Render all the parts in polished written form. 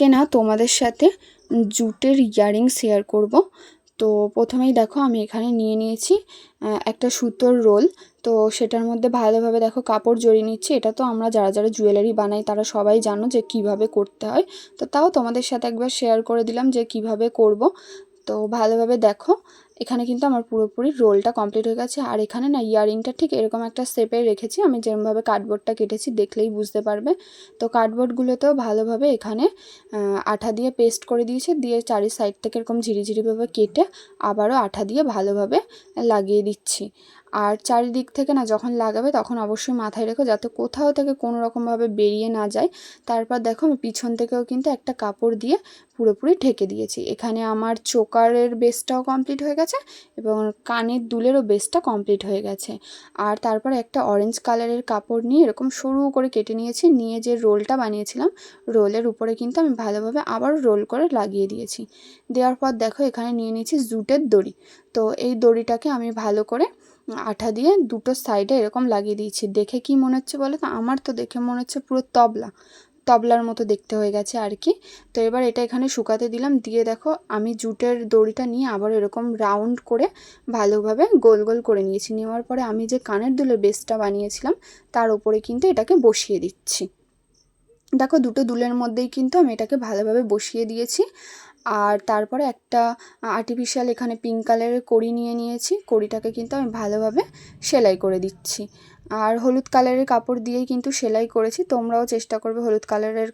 আজকে না তোমাদের সাথে জুটের ইয়ারিং শেয়ার করব। তো প্রথমেই দেখো আমি এখানে নিয়ে নিয়েছি একটা সুতোর রোল। তো সেটার মধ্যে ভালোভাবে দেখো কাপড় জড়িয়ে নিচ্ছি। এটা তো আমরা যারা যারা জুয়েলারি বানাই তারা সবাই জানো যে কিভাবে করতে হয়। তো তাও তোমাদের সাথে একবার শেয়ার করে দিলাম যে কিভাবে করব। তো ভালোভাবে দেখো এখানে কিন্তু আমার পুরোপুরি রোলটা কমপ্লিট হয়ে গেছে। আর এখানে না ইয়ারিংটা ঠিক এরকম একটা শেপে রেখেছি, আমি যেরকমভাবে কার্ডবোর্ডটা কেটেছি দেখলেই বুঝতে পারবে। তো কার্ডবোর্ডগুলোতেও ভালোভাবে এখানে আঠা দিয়ে পেস্ট করে দিয়েছি, দিয়ে চারি সাইড থেকে এরকম ঝিরিঝিরিভাবে কেটে আবারও আঠা দিয়ে ভালোভাবে লাগিয়ে দিচ্ছি। আর চারিদিক থেকে না যখন লাগাবে তখন অবশ্যই মাথায় রেখো যাতে কোথাও থেকে কোনো রকমভাবে বেরিয়ে না যায়। তারপর দেখো আমি পিছন থেকেও কিন্তু একটা কাপড় দিয়ে পুরোপুরি ঢেকে দিয়েছি। এখানে আমার চোকারের বেসটাও কমপ্লিট হয়ে গেছে এবং কানের দুলেরও বেসটা কমপ্লিট হয়ে গেছে। আর তারপর একটা অরেঞ্জ কালারের কাপড় নিয়ে এরকম সরু করে কেটে নিয়েছি, নিয়ে যে রোলটা বানিয়েছিলাম রোলের উপরে কিন্তু আমি ভালোভাবে আবার রোল করে লাগিয়ে দিয়েছি। দেওয়ার পর দেখো এখানে নিয়ে নিয়েছি জুটের দড়ি। তো এই দড়িটাকে আমি ভালো করে আঠা দিয়ে দুটো সাইডে এরকম লাগিয়ে দিয়েছি। দেখে কি মনে হচ্ছে বলো তো? আমার তো দেখে মনে হচ্ছে পুরো তবলার মতো দেখতে হয়ে গেছে আর কি। তো এবার এটা এখানে শুকাতে দিলাম, দিয়ে দেখো আমি জুটের দড়িটা নিয়ে আবার এরকম রাউন্ড করে ভালোভাবে গোল গোল করে নিয়েছি। নেওয়ার পরে আমি যে কানের দুলের বেসটা বানিয়েছিলাম তার উপরে কিন্তু এটাকে বসিয়ে দিচ্ছি। দেখো দুটো দুলের মধ্যেই কিন্তু আমি এটাকে ভালোভাবে বসিয়ে দিয়েছি। আর তারপরে একটা আর্টিফিশিয়াল এখানে পিঙ্ক কালারের কড়ি নিয়ে নিয়েছি, কড়িটাকে কিন্তু আমি ভালোভাবে সেলাই করে দিচ্ছি। আর হলুদ কালারের কাপড় দিয়েই কিন্তু সেলাই করেছি, তোমরাও চেষ্টা করবে হলুদ কালারের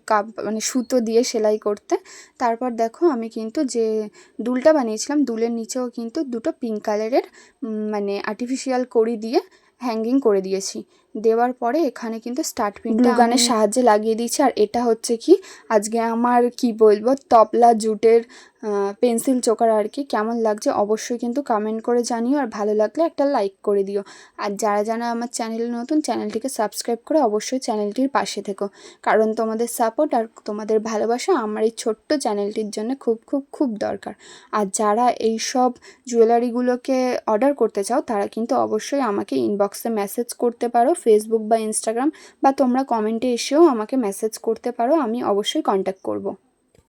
মানে সুতো দিয়ে সেলাই করতে। তারপর দেখো আমি কিন্তু যে দুলটা বানিয়েছিলাম দুলের নিচেও কিন্তু দুটো পিঙ্ক কালারের মানে আর্টিফিশিয়াল কড়ি দিয়ে হ্যাঙ্গিং করে দিয়েছি। দেওয়ার পরে এখানে কিন্তু স্টার্ট পিনটা গ্লু গানের সাহায্যে লাগিয়ে দিয়েছি। আর এটা হচ্ছে কি আজকে আমার কি বলবো তবলা জুটের পেন্সিল চোকার আর কি। কেমন লাগছে অবশ্যই কিন্তু কমেন্ট করে জানিও, আর ভালো লাগলে একটা লাইক করে দিও। আর যারা যারা আমার চ্যানেলে নতুন চ্যানেলটিকে সাবস্ক্রাইব করে অবশ্যই চ্যানেলটির পাশে থেকো, কারণ তোমাদের সাপোর্ট আর তোমাদের ভালোবাসা আমার এই ছোট্ট চ্যানেলটির জন্য খুব খুব খুব দরকার। আর যারা এই সব জুয়েলারিগুলোকে অর্ডার করতে চাও তারা কিন্তু অবশ্যই আমাকে ইনবক্সে মেসেজ করতে পারো, ফেসবুক বা ইনস্টাগ্রাম, বা তোমরা কমেন্টে এসেও আমাকে মেসেজ করতে পারো, আমি অবশ্যই কন্ট্যাক্ট করব।